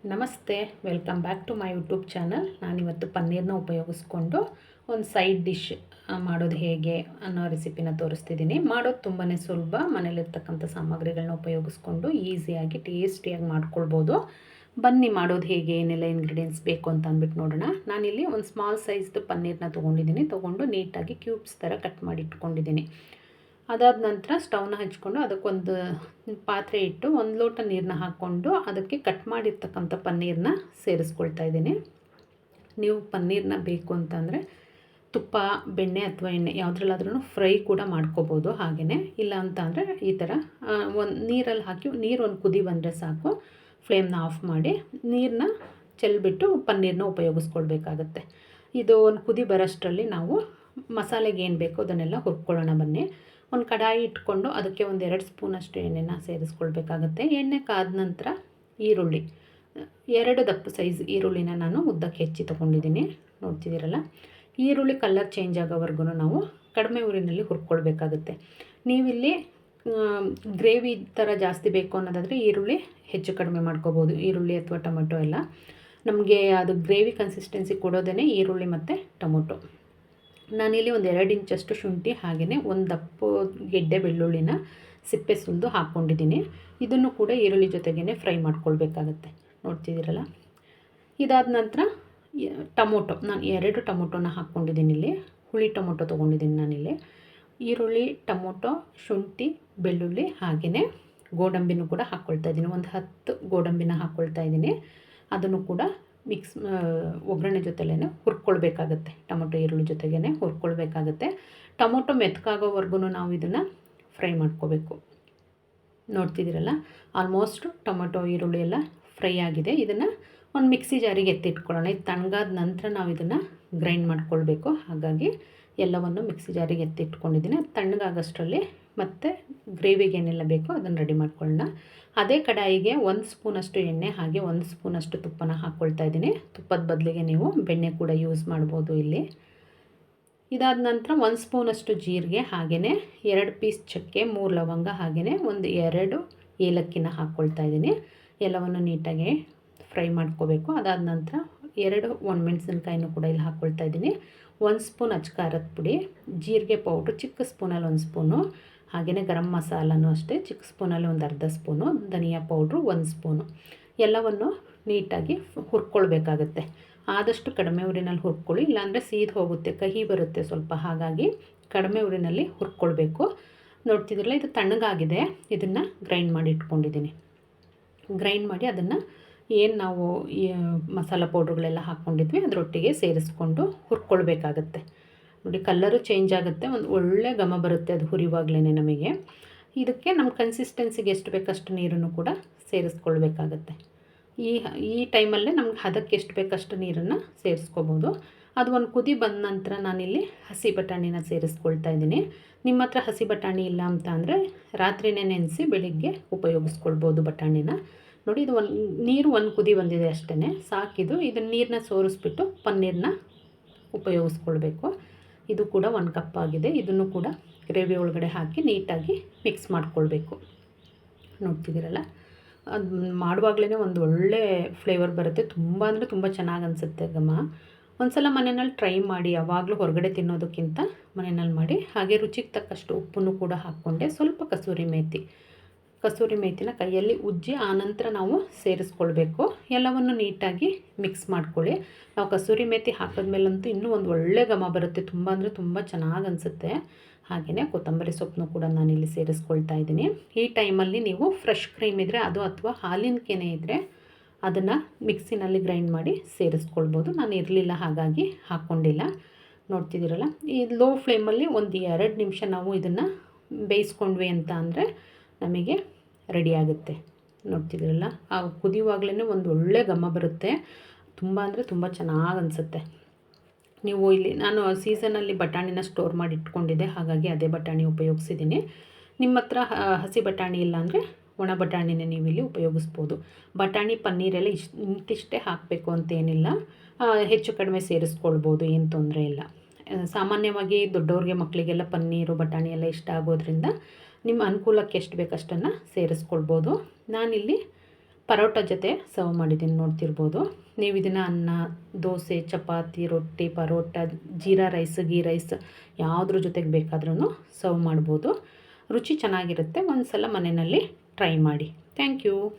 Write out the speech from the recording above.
ನಮಸ್ತೆ, welcome back to my YouTube channel. ನಾನಿವತ್ತು ಪನ್ನೀರನ್ನ ಉಪಯೋಗಿಸ್ಕೊಂಡು ಒಂದು ಸೈಡ್ ಡಿಶ್ ಮಾಡೋದು ಹೇಗೆ ಅನ್ನೋ ರೆಸಿಪಿನ ತೋರಿಸ್ತಿದ್ದೀನಿ. ಮಾಡೋದು ತುಂಬಾ ಸುಲಭ. ಮನೇಲಿರ್ತಕ್ಕಂಥ ಸಾಮಗ್ರಿಗಳನ್ನ ಉಪಯೋಗಿಸ್ಕೊಂಡು ಈಸಿಯಾಗಿ ಟೇಸ್ಟಿಯಾಗಿ ಮಾಡ್ಕೊಳ್ಬೋದು. ಬನ್ನಿ ಮಾಡೋದು ಹೇಗೆ, ಏನೆಲ್ಲ ಇಂಗ್ರೀಡಿಯೆಂಟ್ಸ್ ಬೇಕು ಅಂತ ಅಂದ್ಬಿಟ್ಟು ನೋಡೋಣ. ನಾನಿಲ್ಲಿ ಒಂದು ಸ್ಮಾಲ್ ಸೈಜ್ದು ಪನ್ನೀರನ್ನ ತೊಗೊಂಡು ನೀಟಾಗಿ ಕ್ಯೂಬ್ಸ್ ಥರ ಕಟ್ ಮಾಡಿ ಇಟ್ಕೊಂಡಿದ್ದೀನಿ. ಅದಾದ ನಂತರ ಸ್ಟವ್ನ ಹಚ್ಕೊಂಡು ಅದಕ್ಕೊಂದು ಪಾತ್ರೆ ಇಟ್ಟು 1 ಲೋಟ ನೀರನ್ನ ಹಾಕ್ಕೊಂಡು ಅದಕ್ಕೆ ಕಟ್ ಮಾಡಿರ್ತಕ್ಕಂಥ ಪನ್ನೀರನ್ನ ಸೇರಿಸ್ಕೊಳ್ತಾ ಇದ್ದೀನಿ. ನೀವು ಪನ್ನೀರನ್ನ ಬೇಕು ಅಂತಂದರೆ ತುಪ್ಪ, ಬೆಣ್ಣೆ ಅಥವಾ ಎಣ್ಣೆ ಯಾವುದ್ರಲ್ಲಾದ್ರೂ ಫ್ರೈ ಕೂಡ ಮಾಡ್ಕೋಬೋದು. ಹಾಗೆಯೇ ಇಲ್ಲ ಅಂತ ಅಂದರೆ ಈ ಥರ ಒಂದು ನೀರಲ್ಲಿ ಹಾಕಿ ಒಂದು ಕುದಿ ಬಂದರೆ ಸಾಕು. ಫ್ಲೇಮ್ನ ಆಫ್ ಮಾಡಿ ನೀರನ್ನ ಚೆಲ್ಬಿಟ್ಟು ಪನ್ನೀರನ್ನ ಉಪಯೋಗಿಸ್ಕೊಳ್ಬೇಕಾಗತ್ತೆ. ಇದು ಒಂದು ಕುದಿ ಬರೋಷ್ಟರಲ್ಲಿ ನಾವು ಮಸಾಲೆಗೆ ಏನು ಬೇಕೋ ಅದನ್ನೆಲ್ಲ ಹುರ್ಕೊಳ್ಳೋಣ. ಬನ್ನಿ, ಒಂದು ಕಡಾಯಿ ಇಟ್ಕೊಂಡು ಅದಕ್ಕೆ ಒಂದು 2 ಸ್ಪೂನಷ್ಟು ಎಣ್ಣೆನ ಸೇರಿಸ್ಕೊಳ್ಬೇಕಾಗತ್ತೆ. ಎಣ್ಣೆ ಕಾದ ನಂತರ ಈರುಳ್ಳಿ, 2 ದಪ್ಪ ಸೈಜ್ ಈರುಳ್ಳಿನ ನಾನು ಉದ್ದಕ್ಕೆ ಹೆಚ್ಚಿ ತೊಗೊಂಡಿದ್ದೀನಿ. ನೋಡ್ತಿದ್ದೀರಲ್ಲ, ಈರುಳ್ಳಿ ಕಲರ್ ಚೇಂಜ್ ಆಗೋವರೆಗೂ ನಾವು ಕಡಿಮೆ ಊರಿನಲ್ಲಿ ಹುರ್ಕೊಳ್ಬೇಕಾಗತ್ತೆ. ನೀವಿಲ್ಲಿ ಗ್ರೇವಿ ಥರ ಜಾಸ್ತಿ ಬೇಕು ಅನ್ನೋದಾದರೆ ಈರುಳ್ಳಿ ಹೆಚ್ಚು ಕಡಿಮೆ ಮಾಡ್ಕೋಬೋದು. ಈರುಳ್ಳಿ ಅಥವಾ ಟೊಮೆಟೊ ಎಲ್ಲ ನಮಗೆ ಅದು ಗ್ರೇವಿ ಕನ್ಸಿಸ್ಟೆನ್ಸಿ ಕೊಡೋದೇ ಈರುಳ್ಳಿ ಮತ್ತು ಟೊಮೊಟೊ. ನಾನಿಲ್ಲಿ ಒಂದು 2 ಇಂಚಷ್ಟು ಶುಂಠಿ ಹಾಗೆಯೇ ಒಂದು ದಪ್ಪ ಗೆಡ್ಡೆ ಬೆಳ್ಳುಳ್ಳಿನ ಸಿಪ್ಪೆ ಸುಲಿದು ಹಾಕ್ಕೊಂಡಿದ್ದೀನಿ. ಇದನ್ನು ಕೂಡ ಈರುಳ್ಳಿ ಜೊತೆಗೇ ಫ್ರೈ ಮಾಡ್ಕೊಳ್ಬೇಕಾಗತ್ತೆ. ನೋಡ್ತಿದ್ದೀರಲ್ಲ, ಇದಾದ ನಂತರ ಟೊಮೊಟೊ, ನಾನು 2 ಟೊಮೊಟೊನ ಹಾಕ್ಕೊಂಡಿದ್ದೀನಿ. ಇಲ್ಲಿ ಹುಳಿ ಟೊಮೊಟೊ ತೊಗೊಂಡಿದ್ದೀನಿ ನಾನಿಲ್ಲಿ. ಈರುಳ್ಳಿ, ಟೊಮೊಟೊ, ಶುಂಠಿ, ಬೆಳ್ಳುಳ್ಳಿ ಹಾಗೆಯೇ ಗೋಡಂಬಿನೂ ಕೂಡ ಹಾಕ್ಕೊಳ್ತಾ ಇದ್ದೀನಿ. ಒಂದು 10 ಗೋಡಂಬಿನ ಹಾಕ್ಕೊಳ್ತಾ ಇದ್ದೀನಿ. ಅದನ್ನು ಕೂಡ ಒಗ್ಗರಣೆ ಜೊತೆಲೇ ಹುರ್ಕೊಳ್ಬೇಕಾಗತ್ತೆ. ಟೊಮೊಟೊ ಈರುಳ್ಳಿ ಜೊತೆಗೇ ಹುರ್ಕೊಳ್ಬೇಕಾಗತ್ತೆ. ಟೊಮೊಟೊ ಮೆತ್ತಗಾಗೋವರೆಗೂ ನಾವು ಇದನ್ನು ಫ್ರೈ ಮಾಡ್ಕೋಬೇಕು. ನೋಡ್ತಿದ್ದೀರಲ್ಲ, ಆಲ್ಮೋಸ್ಟ್ ಟೊಮೊಟೊ ಈರುಳ್ಳಿ ಎಲ್ಲ ಫ್ರೈ ಆಗಿದೆ. ಇದನ್ನು ಒಂದು ಮಿಕ್ಸಿ ಜಾರಿಗೆ ಎತ್ತಿಟ್ಕೊಳ್ಳೋಣ. ಇದು ತಣ್ಣಗಾದ ನಂತರ ನಾವು ಇದನ್ನು ಗ್ರೈಂಡ್ ಮಾಡ್ಕೊಳ್ಬೇಕು. ಹಾಗಾಗಿ ಎಲ್ಲವನ್ನು ಮಿಕ್ಸಿ ಜಾರಿಗೆ ಎತ್ತಿಟ್ಕೊಂಡಿದ್ದೀನಿ. ಅದು ತಣ್ಣಗಾಗೋಷ್ಟರಲ್ಲಿ ಮತ್ತು ಗ್ರೇವಿಗೆ ಏನೆಲ್ಲ ಬೇಕೋ ಅದನ್ನು ರೆಡಿ ಮಾಡ್ಕೊಳ್ಳೋಣ. ಅದೇ ಕಡಾಯಿಗೆ 1 ಸ್ಪೂನಷ್ಟು ಎಣ್ಣೆ ಹಾಗೆ 1 ಸ್ಪೂನಷ್ಟು ತುಪ್ಪನ ಹಾಕ್ಕೊಳ್ತಾ ಇದ್ದೀನಿ. ತುಪ್ಪದ ಬದಲಿಗೆ ನೀವು ಬೆಣ್ಣೆ ಕೂಡ ಯೂಸ್ ಮಾಡ್ಬೋದು ಇಲ್ಲಿ. ಇದಾದ ನಂತರ 1 ಸ್ಪೂನಷ್ಟು ಜೀರಿಗೆ ಹಾಗೆಯೇ 2 ಪೀಸ್ ಚಕ್ಕೆ, 3 ಲವಂಗ ಹಾಗೆಯೇ ಒಂದು 2 ಏಲಕ್ಕಿನ ಹಾಕ್ಕೊಳ್ತಾ ಇದ್ದೀನಿ. ಎಲ್ಲವನ್ನು ನೀಟಾಗಿ ಫ್ರೈ ಮಾಡ್ಕೋಬೇಕು. ಅದಾದ ನಂತರ 2 ಒಣಮೆಣಸಿನ್ಕಾಯಿನೂ ಕೂಡ ಇಲ್ಲಿ ಹಾಕ್ಕೊಳ್ತಾ ಇದ್ದೀನಿ. 1 ಸ್ಪೂನ್ ಅಚ್ಕಾರದ ಪುಡಿ, ಜೀರಿಗೆ ಪೌಡ್ರು ಚಿಕ್ಕ ಸ್ಪೂನಲ್ಲಿ 1 ಸ್ಪೂನು, ಹಾಗೆಯೇ ಗರಂ ಮಸಾಲನೂ ಅಷ್ಟೇ ಚಿಕ್ಕ ಸ್ಪೂನಲ್ಲಿ ಒಂದು ಅರ್ಧ ಸ್ಪೂನು, ಧನಿಯಾ ಪೌಡ್ರು 1 ಸ್ಪೂನು. ಎಲ್ಲವನ್ನು ನೀಟಾಗಿ ಹುರ್ಕೊಳ್ಬೇಕಾಗತ್ತೆ. ಆದಷ್ಟು ಕಡಿಮೆ ಊರಿನಲ್ಲಿ ಹುರ್ಕೊಳ್ಳಿ, ಇಲ್ಲಾಂದರೆ ಸೀದು ಹೋಗುತ್ತೆ, ಕಹಿ ಬರುತ್ತೆ ಸ್ವಲ್ಪ. ಹಾಗಾಗಿ ಕಡಿಮೆ ಊರಿನಲ್ಲಿ ಹುರ್ಕೊಳ್ಬೇಕು. ನೋಡ್ತಿದ್ರಲ್ಲ, ಇದು ತಣ್ಣಗಾಗಿದೆ. ಇದನ್ನು ಗ್ರೈಂಡ್ ಮಾಡಿ ಇಟ್ಕೊಂಡಿದ್ದೀನಿ. ಗ್ರೈಂಡ್ ಮಾಡಿ ಅದನ್ನು ಏನು ನಾವು ಈ ಮಸಾಲ ಪೌಡ್ರುಗಳೆಲ್ಲ ಹಾಕ್ಕೊಂಡಿದ್ವಿ ಅದರೊಟ್ಟಿಗೆ ಸೇರಿಸ್ಕೊಂಡು ಹುರ್ಕೊಳ್ಬೇಕಾಗತ್ತೆ. ನೋಡಿ, ಕಲ್ಲರು ಚೇಂಜ್ ಆಗುತ್ತೆ, ಒಂದು ಒಳ್ಳೆ ಘಮ ಬರುತ್ತೆ ಅದು ಹುರಿವಾಗಲೇ ನಮಗೆ. ಇದಕ್ಕೆ ನಮ್ಮ ಕನ್ಸಿಸ್ಟೆನ್ಸಿಗೆ ಎಷ್ಟು ಬೇಕಷ್ಟು ನೀರನ್ನು ಕೂಡ ಸೇರಿಸ್ಕೊಳ್ಬೇಕಾಗತ್ತೆ. ಈ ಟೈಮಲ್ಲೇ ನಮ್ಗೆ ಹದಕ್ಕೆ ಎಷ್ಟು ಬೇಕಷ್ಟು ನೀರನ್ನು ಸೇರಿಸ್ಕೋಬೋದು. ಅದು ಒಂದು ಕುದಿ ಬಂದ ನಂತರ ನಾನಿಲ್ಲಿ ಹಸಿ ಬಟಾಣಿನ ಸೇರಿಸ್ಕೊಳ್ತಾ ಇದ್ದೀನಿ. ನಿಮ್ಮ ಹತ್ರ ಹಸಿ ಬಟಾಣಿ ಇಲ್ಲ ಅಂತ ಅಂದರೆ ರಾತ್ರಿನೇ ನೆನೆಸಿ ಬೆಳಿಗ್ಗೆ ಉಪಯೋಗಿಸ್ಕೊಳ್ಬೋದು ಬಟಾಣಿನ. ನೋಡಿ, ಇದು ನೀರು ಒಂದು ಕುದಿ ಬಂದಿದೆ ಅಷ್ಟೇ, ಸಾಕಿದು. ಇದನ್ನು ನೀರನ್ನ ಸೋರಿಸ್ಬಿಟ್ಟು ಪನ್ನೀರನ್ನ ಉಪಯೋಗಿಸ್ಕೊಳ್ಬೇಕು. ಇದು ಕೂಡ 1 ಕಪ್ ಆಗಿದೆ. ಇದನ್ನು ಕೂಡ ಗ್ರೇವಿ ಒಳಗಡೆ ಹಾಕಿ ನೀಟಾಗಿ ಮಿಕ್ಸ್ ಮಾಡ್ಕೊಳ್ಬೇಕು. ನೋಡ್ತಿದ್ದೀರಲ್ಲ, ಅದು ಮಾಡುವಾಗಲೇ ಒಂದು ಒಳ್ಳೆ ಫ್ಲೇವರ್ ಬರುತ್ತೆ. ತುಂಬ ಅಂದರೆ ತುಂಬ ಚೆನ್ನಾಗಿ ಅನಿಸುತ್ತೆ ಘಮ. ಒಂದು ಸಲ ಮನೆಯಲ್ಲಿ ಟ್ರೈ ಮಾಡಿ. ಯಾವಾಗಲೂ ಹೊರಗಡೆ ತಿನ್ನೋದಕ್ಕಿಂತ ಮನೆಯಲ್ಲಿ ಮಾಡಿ. ಹಾಗೆ ರುಚಿಗೆ ತಕ್ಕಷ್ಟು ಉಪ್ಪನ್ನು ಕೂಡ ಹಾಕ್ಕೊಂಡೆ. ಸ್ವಲ್ಪ ಕಸೂರಿ ಮೇಥಿನ ಕೈಯಲ್ಲಿ ಉಜ್ಜಿ ಆನಂತರ ನಾವು ಸೇರಿಸ್ಕೊಳ್ಬೇಕು. ಎಲ್ಲವನ್ನು ನೀಟಾಗಿ ಮಿಕ್ಸ್ ಮಾಡ್ಕೊಳ್ಳಿ. ನಾವು ಕಸೂರಿ ಮೇಥಿ ಹಾಕಿದ್ಮೇಲಂತೂ ಇನ್ನೂ ಒಂದು ಒಳ್ಳೆ ಘಮ ಬರುತ್ತೆ. ತುಂಬ ಅಂದರೆ ತುಂಬ ಚೆನ್ನಾಗಿ ಅನಿಸುತ್ತೆ. ಹಾಗೆಯೇ ಕೊತ್ತಂಬರಿ ಸೊಪ್ಪನ್ನು ಕೂಡ ನಾನಿಲ್ಲಿ ಸೇರಿಸ್ಕೊಳ್ತಾ ಇದ್ದೀನಿ. ಈ ಟೈಮಲ್ಲಿ ನೀವು ಫ್ರೆಶ್ ಕ್ರೀಮ್ ಇದ್ದರೆ ಅದು, ಅಥವಾ ಹಾಲಿನ ಕೆನೆ ಇದ್ದರೆ ಅದನ್ನು ಮಿಕ್ಸಿನಲ್ಲಿ ಗ್ರೈಂಡ್ ಮಾಡಿ ಸೇರಿಸ್ಕೊಳ್ಬೋದು. ನಾನು ಇರಲಿಲ್ಲ ಹಾಗಾಗಿ ಹಾಕ್ಕೊಂಡಿಲ್ಲ. ನೋಡ್ತಿದ್ದೀರಲ್ಲ, ಈ ಲೋ ಫ್ಲೇಮಲ್ಲಿ ಒಂದು 2 ನಿಮಿಷ ನಾವು ಇದನ್ನು ಬೇಯಿಸ್ಕೊಂಡ್ವಿ ಅಂತ ಅಂದರೆ ನಮಗೆ ರೆಡಿ ಆಗುತ್ತೆ. ನೋಡ್ತಿದ್ದೀರಲ್ಲ, ಆ ಕುದಿಯುವಾಗಲೇ ಒಂದು ಒಳ್ಳೆ ಘಮ ಬರುತ್ತೆ. ತುಂಬ ಅಂದರೆ ತುಂಬ ಚೆನ್ನಾಗಿ ಅನಿಸುತ್ತೆ. ನೀವು ಇಲ್ಲಿ ನಾನು ಸೀಸನಲ್ಲಿ ಬಟಾಣಿನ ಸ್ಟೋರ್ ಮಾಡಿ ಇಟ್ಕೊಂಡಿದ್ದೆ, ಹಾಗಾಗಿ ಅದೇ ಬಟಾಣಿ ಉಪಯೋಗಿಸಿದ್ದೀನಿ. ನಿಮ್ಮ ಹತ್ರ ಹಸಿ ಬಟಾಣಿ ಇಲ್ಲ ಅಂದರೆ ಒಣ ಬಟಾಣಿನೇ ನೀವು ಇಲ್ಲಿ ಉಪಯೋಗಿಸ್ಬೋದು. ಬಟಾಣಿ ಪನ್ನೀರೆಲ್ಲ ಇಂತಿಷ್ಟೇ ಹಾಕಬೇಕು ಅಂತೇನಿಲ್ಲ, ಹೆಚ್ಚು ಕಡಿಮೆ ಸೇರಿಸ್ಕೊಳ್ಬೋದು, ಏನು ತೊಂದರೆ ಇಲ್ಲ. ಸಾಮಾನ್ಯವಾಗಿ ದೊಡ್ಡವ್ರಿಗೆ, ಮಕ್ಕಳಿಗೆಲ್ಲ ಪನ್ನೀರು ಬಟಾಣಿ ಎಲ್ಲ ಇಷ್ಟ ಆಗೋದ್ರಿಂದ ನಿಮ್ಮ ಅನುಕೂಲಕ್ಕೆ ಎಷ್ಟು ಬೇಕಷ್ಟನ್ನು ಸೇರಿಸ್ಕೊಳ್ಬೋದು. ನಾನಿಲ್ಲಿ ಪರೋಟ ಜೊತೆ ಸರ್ವ್ ಮಾಡಿದ್ದೀನಿ ನೋಡ್ತಿರ್ಬೋದು. ನೀವು ಇದನ್ನು ಅನ್ನ, ದೋಸೆ, ಚಪಾತಿ, ರೊಟ್ಟಿ, ಪರೋಟ, ಜೀರಾ ರೈಸ್, ಗೀ ರೈಸ್ ಯಾವುದ್ರ ಜೊತೆಗೆ ಬೇಕಾದ್ರೂ ಸರ್ವ್ ಮಾಡ್ಬೋದು. ರುಚಿ ಚೆನ್ನಾಗಿರುತ್ತೆ. ಒಂದು ಸಲ ಮನೆಯಲ್ಲಿ ಟ್ರೈ ಮಾಡಿ. Thank you.